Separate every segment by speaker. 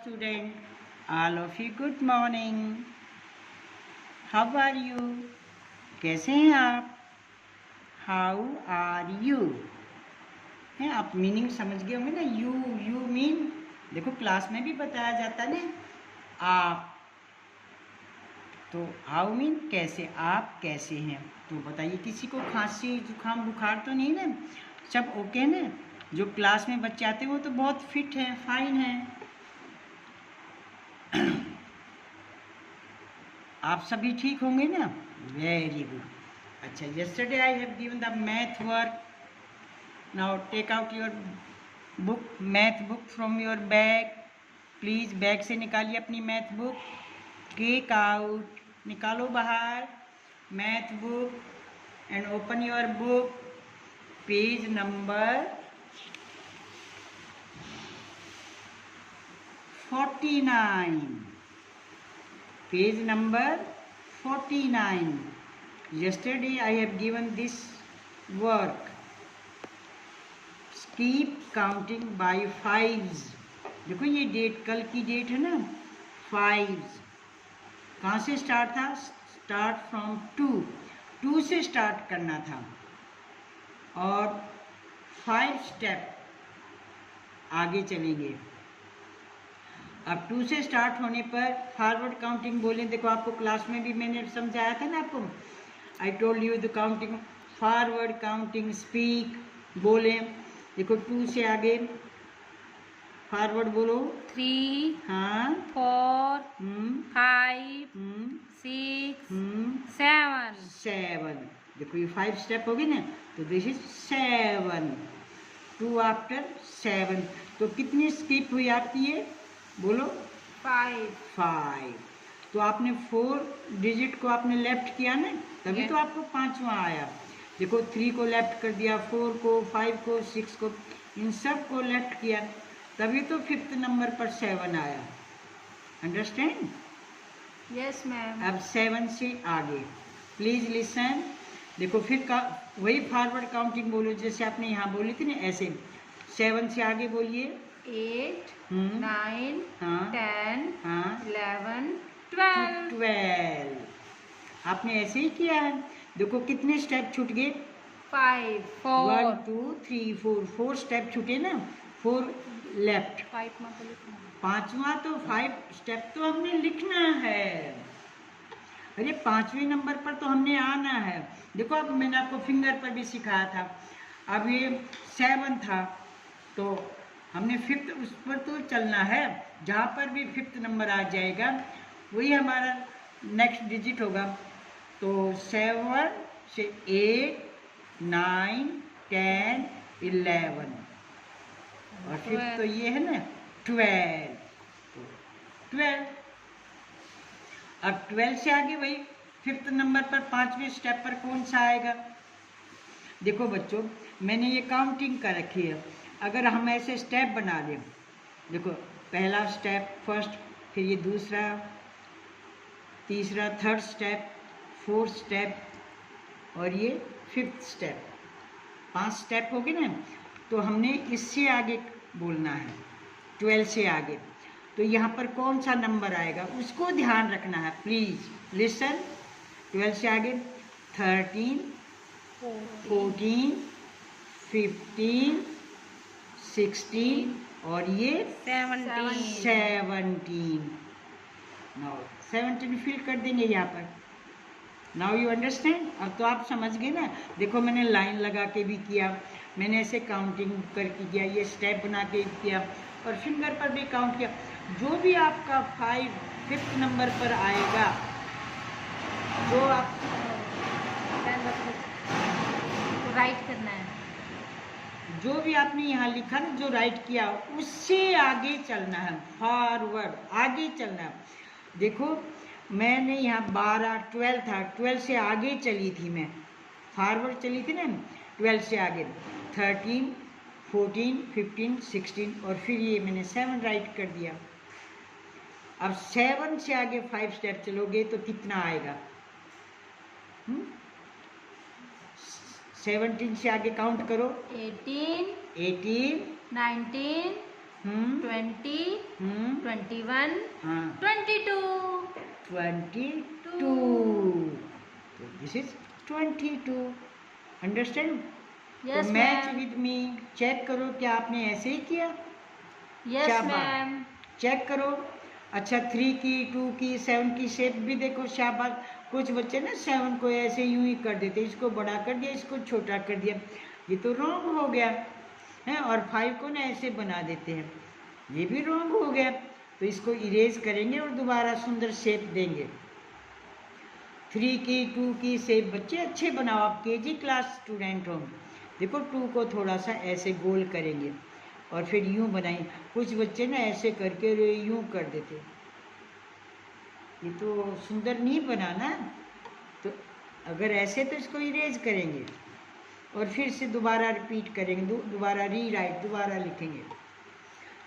Speaker 1: student. All of you good morning. How are you? कैसे हैं आप? How are you? हैं आप मीनिंग समझ गए होंगे ना. यू मीन, देखो क्लास में भी बताया जाता है ना आप. तो हाउ मीन कैसे, आप कैसे हैं. तो बताइए किसी को खांसी जुकाम बुखार तो नहीं ना, सब ओके है ना. जो क्लास में बच्चे आते हैं वो तो बहुत फिट है, फाइन है. आप सभी ठीक होंगे ना. Very good. अच्छा, yesterday I have given the math work. Now take out your book, math book from your bag. Please bag से निकालिए अपनी मैथ बुक. टेक आउट, निकालो बाहर math book and open your book. Page number 49. Page number 49. Yesterday I have given this work. Keep counting by fives. देखो ये date, कल की date है ना. 5 कहाँ से स्टार्ट था? स्टार्ट फ्रॉम 2 से स्टार्ट करना था. और 5 स्टेप आगे चलेंगे. अब 2 से स्टार्ट होने पर फॉरवर्ड काउंटिंग बोले. देखो आपको क्लास में भी मैंने समझाया था ना आपको. I told you the counting, forward counting, speak बोले. देखो 2 से आगे फॉरवर्ड बोलो.
Speaker 2: 3,
Speaker 1: हाँ,
Speaker 2: 4, 5, 6, 7.
Speaker 1: 7. देखो ये 5 स्टेप हो गए ना, तो दिस इज 7. 2 आफ्टर 7. तो कितनी स्किप हुई आपकी ये बोलो? 5. तो आपने 4 डिजिट को आपने लेफ्ट किया ना, तभी
Speaker 2: Yes.
Speaker 1: तो आपको 5वां आया. देखो 3 को लेफ्ट कर दिया, 4 को, 5 को, 6 को, इन सब को लेफ्ट किया, तभी तो 5th नंबर पर 7 आया. अंडरस्टैंड?
Speaker 2: Yes ma'am.
Speaker 1: अब 7 से आगे प्लीज लिसन. देखो फिर का वही फॉरवर्ड काउंटिंग बोलो जैसे आपने यहाँ बोली थी ना, ऐसे 7 से आगे बोलिए.
Speaker 2: 8, 9,
Speaker 1: हाँ,
Speaker 2: 10,
Speaker 1: हाँ,
Speaker 2: 11, 12.
Speaker 1: 12. आपने ऐसे ही किया है. देखो कितने स्टेप छूट गए?
Speaker 2: 5,
Speaker 1: 1
Speaker 2: 4.
Speaker 1: 2 3 4 स्टेप छूटे ना. 4 लेफ्ट.
Speaker 2: 5 में तो लिखना है.
Speaker 1: 5वां तो 5 स्टेप तो हमने लिखना है. अरे 5वें नंबर पर तो हमने आना है. देखो अब मैंने आपको फिंगर पर भी सिखाया था. अब ये 7 था तो हमने 5th उस पर तो चलना है. जहाँ पर भी 5th नंबर आ जाएगा वही हमारा नेक्स्ट डिजिट होगा. तो 7 से 8, 9, 10, 11 और 5th तो ये है ना 12. 12. अब 12 से आगे वही 5th नंबर पर 5वें स्टेप पर कौन सा आएगा? देखो बच्चों मैंने ये काउंटिंग कर रखी है. अगर हम ऐसे स्टेप बना लें, देखो पहला स्टेप फर्स्ट, फिर ये दूसरा, तीसरा, 3rd स्टेप, 4th स्टेप और ये 5th स्टेप. 5 स्टेप हो गए ना. तो हमने इससे आगे बोलना है 12 से आगे. तो यहाँ पर कौन सा नंबर आएगा उसको ध्यान रखना है. Please listen. 12 से आगे 13, 14, 15, 16 और ये 17. नाउ 17 फिल कर देंगे यहाँ पर. Now you understand. अब तो आप समझ गए ना. देखो मैंने लाइन लगा के भी किया, मैंने ऐसे काउंटिंग करके किया, ये स्टेप बना के किया और फिंगर पर भी काउंट किया. जो भी आपका 5th नंबर पर आएगा, जो आप
Speaker 2: राइट करना है.
Speaker 1: जो भी आपने यहाँ लिखा ना, जो राइट किया उससे आगे चलना है. फॉरवर्ड आगे चलना है. देखो मैंने यहाँ 12, 12 था, 12 से आगे चली थी मैं, फॉरवर्ड चली थी ना. 12 से आगे 13, 14, 15, 16 और फिर ये मैंने 7 राइट कर दिया. अब 7 से आगे 5 स्टेप चलोगे तो कितना आएगा? 17 से आगे काउंट करो.
Speaker 2: 18,
Speaker 1: 18,
Speaker 2: 19,
Speaker 1: हम्म
Speaker 2: 20,
Speaker 1: हम्म
Speaker 2: 21,
Speaker 1: हाँ
Speaker 2: 22.
Speaker 1: 22. तो दिस इज 22. अंडरस्टैंड? तो
Speaker 2: Yes,
Speaker 1: match
Speaker 2: ma'am.
Speaker 1: With me. Check करो क्या आपने ऐसे ही किया।
Speaker 2: Yes,
Speaker 1: शाबाश।
Speaker 2: ma'am.
Speaker 1: चेक करो। अच्छा 3 की, 2 की, 7 की शेप भी देखो। शाबाश। कुछ बच्चे ना 7 को ऐसे यूं ही कर देते, इसको बड़ा कर दिया, इसको छोटा कर दिया, ये तो रॉन्ग हो गया है। और 5 को ना ऐसे बना देते हैं, ये भी रॉन्ग हो गया। तो इसको इरेज करेंगे और दोबारा सुंदर शेप देंगे। 3 की, 2 की शेप बच्चे अच्छे बनाओ, आप केजी क्लास स्टूडेंट हो। देखो 2 को थोड़ा सा ऐसे गोल करेंगे और फिर यूं बनाएंगे। कुछ बच्चे ना ऐसे करके यूं कर देते, ये तो सुंदर नहीं बना ना। तो अगर ऐसे तो इसको इरेज करेंगे और फिर से दोबारा रिपीट करेंगे, दोबारा रीराइट, दोबारा लिखेंगे,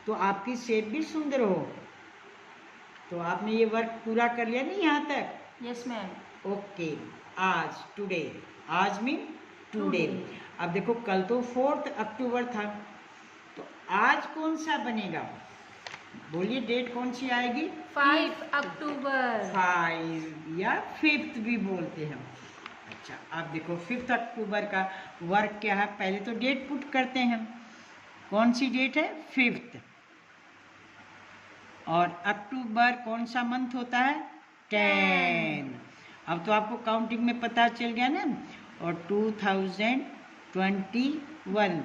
Speaker 1: तो आपकी शेप भी सुंदर हो। तो आपने ये वर्क पूरा कर लिया नहीं यहाँ तक?
Speaker 2: Yes, ma'am.
Speaker 1: ओके। आज टुडे, आज मीन टुडे।
Speaker 2: Today.
Speaker 1: अब देखो कल तो 4 अक्टूबर था, तो आज कौन सा बनेगा? बोलिए डेट कौन सी आएगी?
Speaker 2: 5 October.
Speaker 1: 5 या 5th भी बोलते हैं। अच्छा अब देखो 5 अक्टूबर का वर्क क्या है, पहले तो डेट पुट करते हैं। कौन सी डेट है? 5th। और अक्टूबर कौन सा मंथ होता है? 10। अब तो आपको काउंटिंग में पता चल गया ना। और 2021।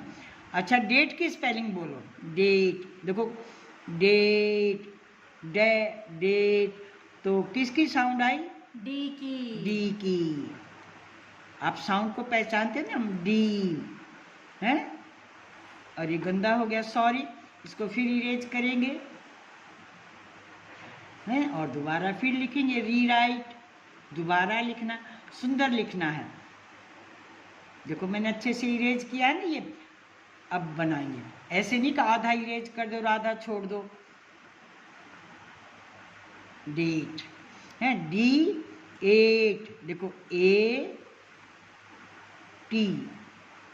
Speaker 1: अच्छा डेट की स्पेलिंग बोलो। डेट देखो, डेट, डेट, तो किसकी साउंड आई?
Speaker 2: D की.
Speaker 1: डी की। आप साउंड को पहचानते हैं ना, हम डी हैं। और ये गंदा हो गया, सॉरी, इसको फिर इरेज करेंगे हैं और दोबारा फिर लिखेंगे, रीराइट, दोबारा लिखना, सुंदर लिखना है। देखो मैंने अच्छे से इरेज किया है ना ये। अब बनाएंगे, ऐसे नहीं कि आधा इरेज कर दो और आधा छोड़ दो। डेट है, D8, देखो A T,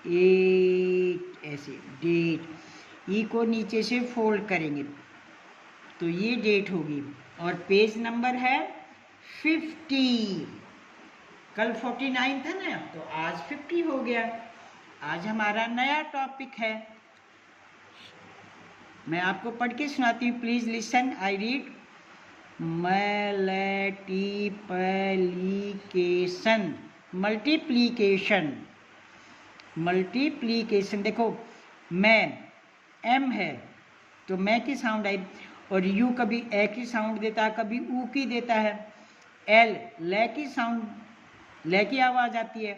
Speaker 1: 8 ऐसे डेट। ई को नीचे से फोल्ड करेंगे तो ये डेट होगी। और पेज नंबर है 50। कल 49 था ना, तो आज 50 हो गया। आज हमारा नया टॉपिक है, मैं आपको पढ़ के सुनाती हूँ, please listen, I read. Multiplication, multiplication, multiplication. देखो मैं, एम है तो मैं की साउंड आई, और यू कभी ए की साउंड देता है, कभी ऊ की देता है। एल ले की साउंड, ले की आवाज़ आती है।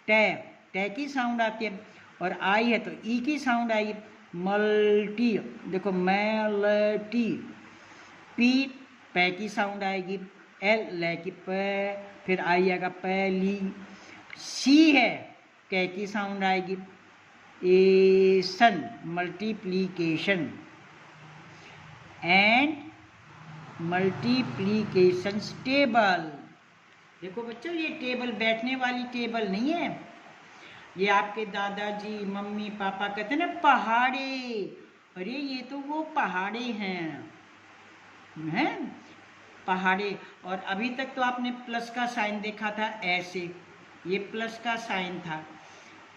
Speaker 1: टे, टे की साउंड आती है। और आई है तो ई की साउंड आई। मल्टी, देखो मेलटी। पी, पै की साउंड आएगी। एल ले की पे, फिर आई आएगा पहली। सी है, कै की साउंड आएगी। एसन, मल्टीप्लिकेशन। And multiplication table. देखो बच्चों ये टेबल बैठने वाली टेबल नहीं है, ये आपके दादाजी मम्मी पापा कहते हैं ना पहाड़े। अरे ये तो वो पहाड़े हैं पहाड़े। और अभी तक तो आपने प्लस का साइन देखा था ऐसे, ये प्लस का साइन था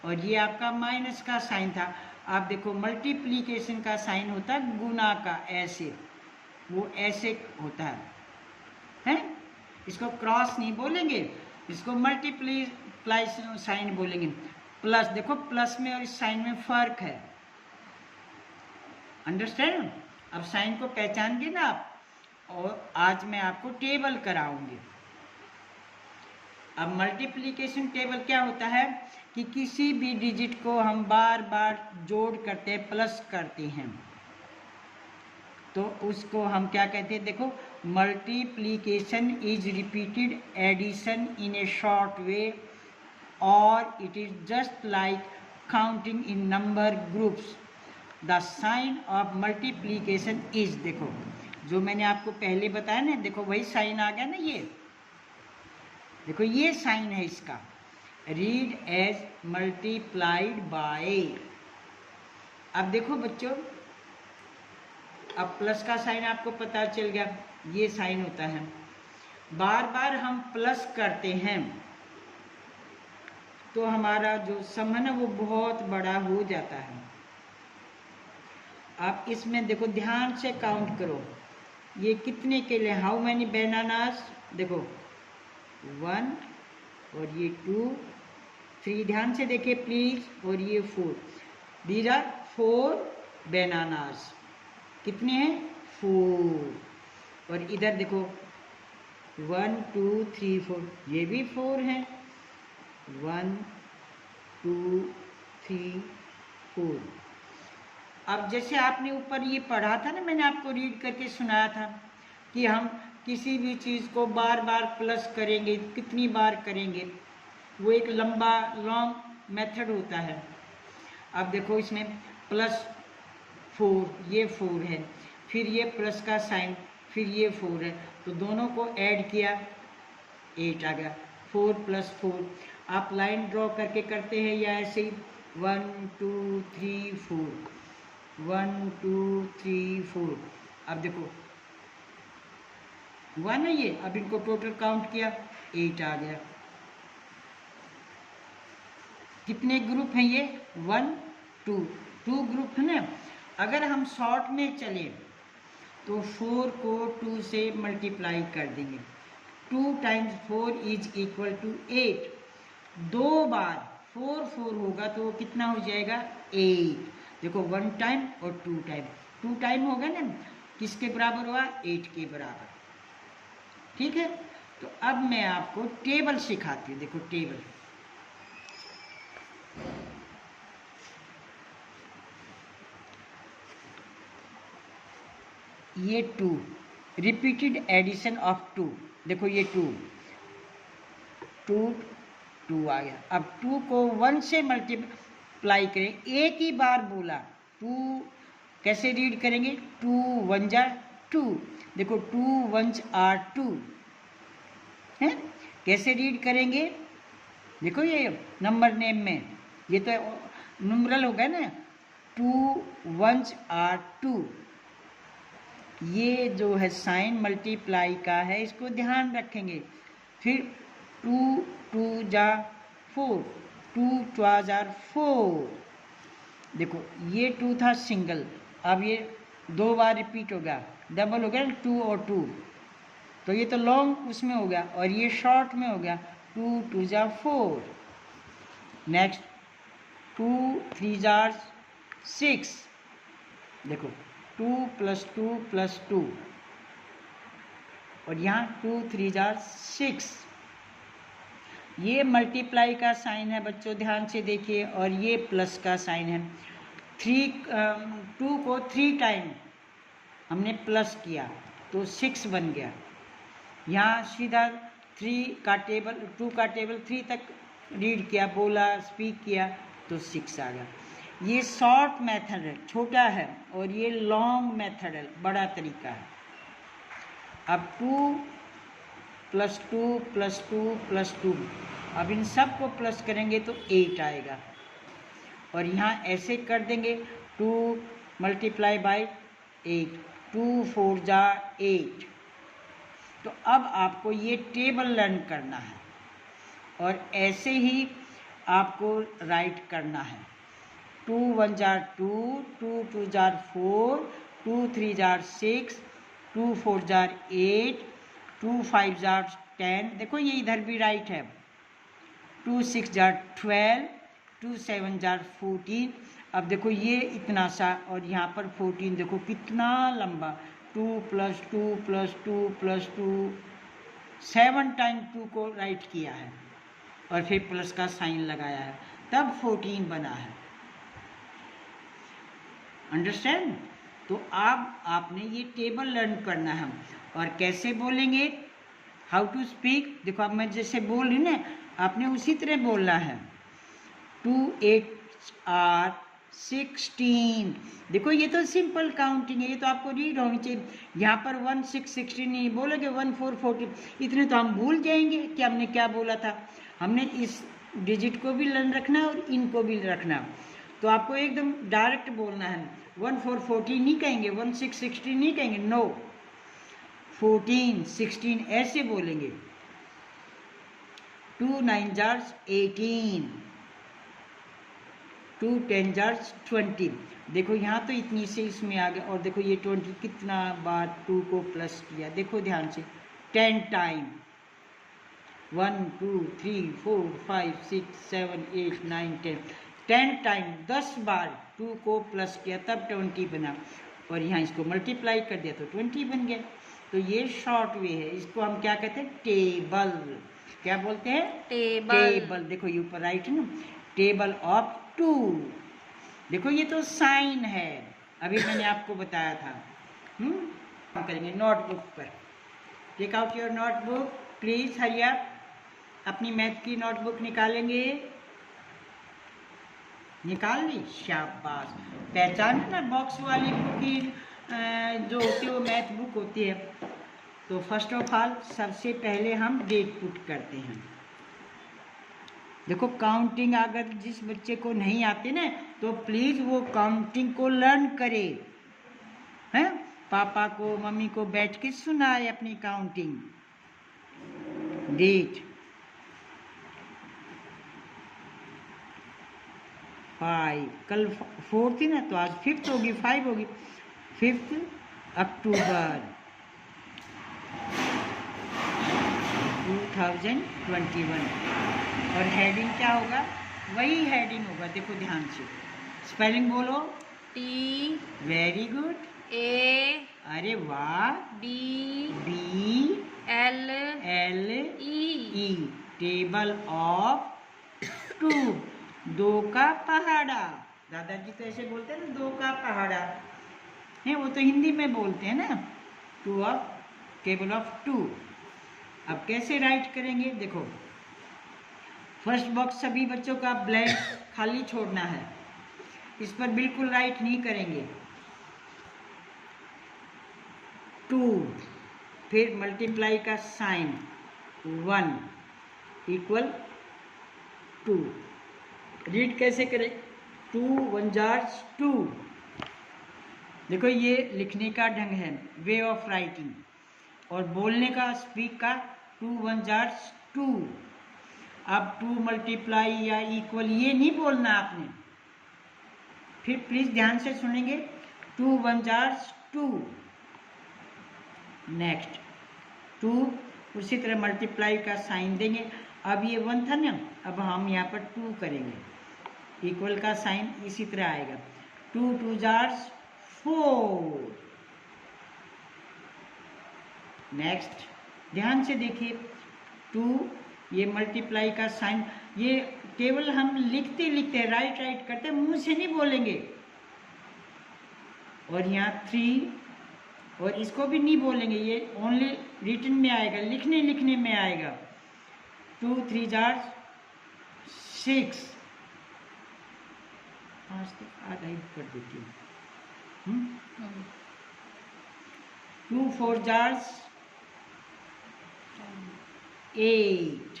Speaker 1: और ये आपका माइनस का साइन था। आप देखो मल्टीप्लिकेशन का साइन होता है गुना का, ऐसे, वो ऐसे होता है? इसको क्रॉस नहीं बोलेंगे, इसको मल्टीप्लाई साइन बोलेंगे। प्लस, देखो प्लस में और इस साइन में फर्क है, अंडरस्टैंड? अब साइन को पहचान गए ना आप, और आज मैं आपको टेबल कराऊंगी। अब मल्टीप्लिकेशन टेबल क्या होता है कि किसी भी डिजिट को हम बार बार जोड़ करते हैं, प्लस करते हैं, तो उसको हम क्या कहते हैं? देखो multiplication is repeated addition in a short way, और it is just like counting in number groups. The sign of multiplication is, देखो जो मैंने आपको पहले बताया ना, देखो वही साइन आ गया ना, ये देखो ये साइन है इसका, रीड एज मल्टीप्लाइड बाय। अब देखो बच्चों अब प्लस का साइन आपको पता चल गया, ये साइन होता है। बार बार हम प्लस करते हैं तो हमारा जो सम है ना वो बहुत बड़ा हो जाता है। आप इसमें देखो, ध्यान से काउंट करो, ये कितने के लिए, हाउ मैनी बनानास, देखो 1 और ये 2 3, ध्यान से देखिए प्लीज, और ये 4, दीज आर 4 बनानास। कितने हैं? 4। और इधर देखो 1 2 3 4, ये भी 4 हैं। 1 2 3 4। अब जैसे आपने ऊपर ये पढ़ा था ना, मैंने आपको रीड करके सुनाया था कि हम किसी भी चीज़ को बार बार प्लस करेंगे, कितनी बार करेंगे, वो एक लंबा लॉन्ग मेथड होता है। अब देखो इसमें +4, ये 4 है, फिर ये प्लस का साइन, फिर ये 4 है, तो दोनों को ऐड किया 8 आ गया। 4 + 4। आप लाइन ड्रॉ करके करते हैं या ऐसे ही 1 2 3 4, 1 2 3 4। अब देखो 1 है ये, अब इनको टोटल काउंट किया 8 आ गया। कितने ग्रुप हैं ये? 1 2 ग्रुप है ना। अगर हम शॉर्ट में चले तो 4 को 2 से मल्टीप्लाई कर देंगे। 2 × 4 = 8। 2 बार 4 4 होगा तो वो कितना हो जाएगा? 8। देखो 1 टाइम और 2 टाइम, 2 टाइम होगा ना, किसके बराबर हुआ? 8 के बराबर। ठीक है, तो अब मैं आपको टेबल सिखाती हूँ। देखो टेबल, ये 2, रिपीटेड एडिशन ऑफ 2। देखो ये 2 आ गया। अब 2 को 1 से मल्टीप्लाई करें, एक ही बार बोला। 2 कैसे रीड करेंगे? 2 1 = 2। देखो 2 1 = 2 है। कैसे रीड करेंगे? देखो ये नंबर नेम में, ये तो न्यूमरल हो गया ना। 2 1 = 2। ये जो है साइन मल्टीप्लाई का है, इसको ध्यान रखेंगे। फिर 2 2 = 4, 2 2 = 4। देखो ये 2 था सिंगल, अब ये 2 बार रिपीट हो गया, डबल हो गया 2 और 2, तो ये तो लॉन्ग उसमें हो गया, और ये शॉर्ट में हो गया। 2 2 = 4। नेक्स्ट 2 3 = 6। देखो 2 + 2 + 2, और यहाँ 2 3 = 6। ये मल्टीप्लाई का साइन है बच्चों, ध्यान से देखिए, और ये प्लस का साइन है। 2 को 3 टाइम हमने प्लस किया तो 6 बन गया। यहाँ सीधा 2 का टेबल 3 तक रीड किया, बोला, स्पीक किया, तो 6 आ गया। ये शॉर्ट मेथड है, छोटा है, और ये लॉन्ग मेथड है, बड़ा तरीका है। अब 2 + 2 + 2 + 2, अब इन सब को प्लस करेंगे तो 8 आएगा, और यहाँ ऐसे कर देंगे 2 × 8, 2 4 = 8। तो अब आपको ये टेबल लर्न करना है, और ऐसे ही आपको राइट करना है। 2 1 = 2, 2 2 = 4, 2 3 = 6, 2 4 = 8, 2 5 = 10। देखो ये इधर भी राइट है। 2 6 = 12, 2 7 = 14। अब देखो ये इतना सा, और यहाँ पर 14, देखो कितना लंबा। 2 + 2 + 2 + 2, 7 टाइम 2 को राइट किया है, और फिर प्लस का साइन लगाया है, तब 14 बना है। अंडरस्टैंड? तो अब आपने ये टेबल लर्न करना है, और कैसे बोलेंगे, हाउ टू स्पीक। देखो अब मैं जैसे बोल रही ना, आपने उसी तरह बोलना है। 2 8 = 16। देखो ये तो सिंपल काउंटिंग है, ये तो आपको रीड होनी चाहिए। यहाँ पर 1 6 16 नहीं बोलोगे, 1 4 14, इतने तो हम भूल जाएंगे कि हमने क्या बोला था। हमने इस डिजिट को भी लर्न रखना है और इनको भी रखना है। तो आपको एकदम डायरेक्ट बोलना है, 1 4 14 नहीं कहेंगे, 1 6 16 नहीं कहेंगे, नो 14 16 ऐसे बोलेंगे। 2 9 जार्स 18, 2 10 जार्स 20। देखो यहाँ तो इतनी से इसमें आ गया, और देखो ये 20 कितना बार 2 को प्लस किया, देखो ध्यान से 10 टाइम, 1 2 3 4 5 6 7 8 9 10 टाइम 10 बार 2 को प्लस किया तब 20 बना, और यहाँ इसको मल्टीप्लाई कर दिया तो 20 बन गया। तो ये शॉर्ट वे है, इसको हम क्या कहते हैं, टेबल। क्या बोलते हैं, टेबल। देखो ये ऊपर राइट है ना, टेबल ऑफ 2। देखो ये तो साइन है, अभी मैंने आपको बताया था। हम करेंगे नोटबुक पर। Take out your notebook please, hurry up. अपनी मैथ की नोटबुक निकालेंगे, निकाल ली, शाबाश। पहचान ना बॉक्स वाली बुक की जो होती है वो मैथ बुक होती है। तो फर्स्ट ऑफ ऑल सबसे पहले हम डेट पुट करते हैं। देखो काउंटिंग अगर जिस बच्चे को नहीं आती ना तो प्लीज वो काउंटिंग को लर्न करे, हैं, पापा को मम्मी को बैठ के सुनाए अपनी काउंटिंग। डेट 5, कल 4 थी ना तो आज 5th होगी, 5 होगी, 5 अक्टूबर 2021। और हेडिंग क्या होगा, वही हेडिंग होगा, देखो ध्यान से। स्पेलिंग बोलो,
Speaker 2: T
Speaker 1: वेरी गुड,
Speaker 2: A
Speaker 1: अरे वाह,
Speaker 2: B
Speaker 1: B
Speaker 2: L
Speaker 1: L
Speaker 2: E
Speaker 1: E, table of 2, 2 का पहाड़ा। दादाजी तो ऐसे बोलते हैं ना, 2 का पहाड़ा है, वो तो हिंदी में बोलते हैं ना, 2 ऑफ, टेबल ऑफ 2। अब कैसे राइट करेंगे, देखो फर्स्ट बॉक्स सभी बच्चों का ब्लैंक खाली छोड़ना है, इस पर बिल्कुल राइट नहीं करेंगे। 2, फिर मल्टीप्लाई का साइन, 1 इक्वल 2। रीड कैसे करें, 2 1 जार्स 2। देखो ये लिखने का ढंग है, वे ऑफ राइटिंग, और बोलने का, स्पीक का 2 1 जार्स 2। अब 2 मल्टीप्लाई या इक्वल ये नहीं बोलना आपने, फिर प्लीज ध्यान से सुनेंगे, 2 1 जार्स 2। नेक्स्ट 2 उसी तरह मल्टीप्लाई का साइन देंगे। अब ये 1 था ना, अब हम यहाँ पर 2 करेंगे, इक्वल का साइन इसी तरह आएगा, 2 2 जार्स 4। नेक्स्ट ध्यान से देखिए, 2 ये मल्टीप्लाई का साइन, ये केवल हम लिखते लिखते राइट राइट करते, मुंह से नहीं बोलेंगे। और यहाँ 3, और इसको भी नहीं बोलेंगे, ये ओनली रिटन में आएगा, लिखने लिखने में आएगा। 2 3 जार्स 6, 5 तक आधा ही कर देती हूँ। 2 4 जार्स 8,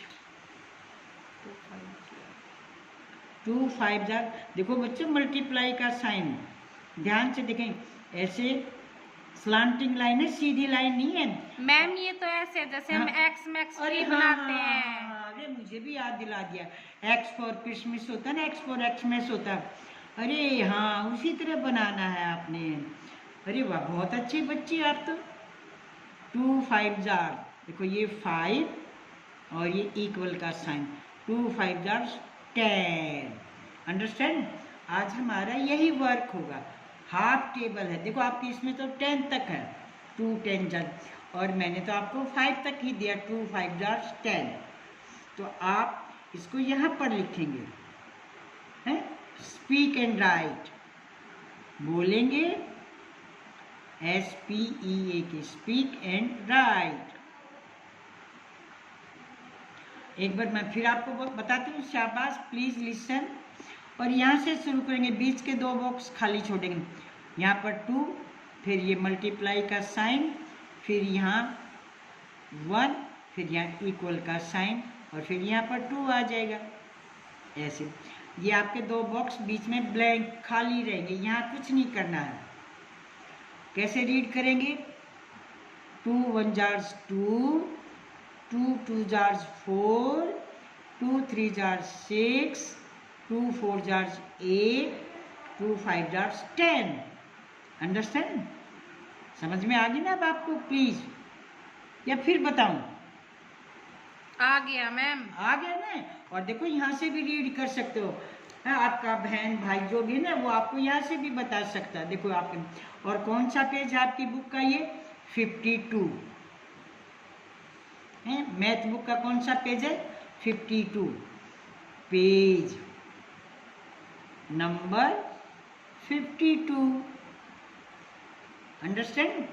Speaker 1: 2 5 जार। देखो बच्चों मल्टीप्लाई का साइन ध्यान से देखें, ऐसे स्लांटिंग लाइन है, सीधी लाइन नहीं है
Speaker 2: मैम। ये तो ऐसे जैसे हम एक्स मैक्स
Speaker 1: अरे हाँ,
Speaker 2: बनाते हैं।
Speaker 1: अरे मुझे भी याद दिला दिया, एक्स फॉर क्रिसमस होता है ना, एक्स फॉर एक्समस होता है, अरे हाँ उसी तरह बनाना है आपने। अरे वाह बहुत अच्छी बच्ची आप तो। 2 5 जार, देखो ये 5 और ये इक्वल का साइन, 2 5 जार 10। अंडरस्टैंड, आज हमारा यही वर्क होगा। हाफ टेबल है, देखो आपकी इसमें तो 10 तक है, 2 10 जार, और मैंने तो आपको 5 तक ही दिया, 2 5 जार 10। तो आप इसको यहाँ पर लिखेंगे, हैं, स्पीक एंड राइट बोलेंगे, SPEAK, स्पीक एंड राइट। एक बार मैं फिर आपको बताती हूँ, शाबाश, प्लीज लिसन। और यहाँ से शुरू करेंगे, बीच के 2 बॉक्स खाली छोड़ेंगे, यहाँ पर 2, फिर ये मल्टीप्लाई का साइन, फिर यहाँ 1, फिर यहाँ इक्वल का साइन, और फिर यहाँ पर 2 आ जाएगा ऐसे। ये आपके 2 बॉक्स बीच में ब्लैंक खाली रहेंगे, यहाँ कुछ नहीं करना है। कैसे रीड करेंगे? 2 1 jars 2, 2 2 jars 4, 2 3 jars 6, 2 4 jars 8, 2 5 jars 10। Understand? समझ में आ गई ना अब आपको? प्लीज, या फिर बताऊं?
Speaker 2: आ गया मैम।
Speaker 1: आ गया ना? और देखो यहाँ से भी रीड कर सकते हो। हाँ, आपका बहन भाई जो भी है ना, वो आपको यहाँ से भी बता सकता है। देखो आपके, और कौन सा पेज है आपकी बुक का? ये 52 है। मैथ बुक का कौन सा पेज है? 52, page number 52। Understand?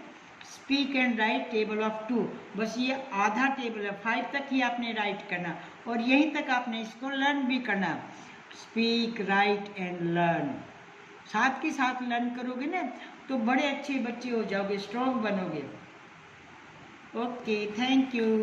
Speaker 1: Speak and right table of 2, बस ये आधा टेबल है, 5 तक ही आपने राइट करना, और यहीं तक आपने इसको लर्न भी करना। स्पीक, राइट एंड लर्न, साथ के साथ लर्न करोगे ना तो बड़े अच्छे बच्चे हो जाओगे, स्ट्रॉन्ग बनोगे। Okay, thank you.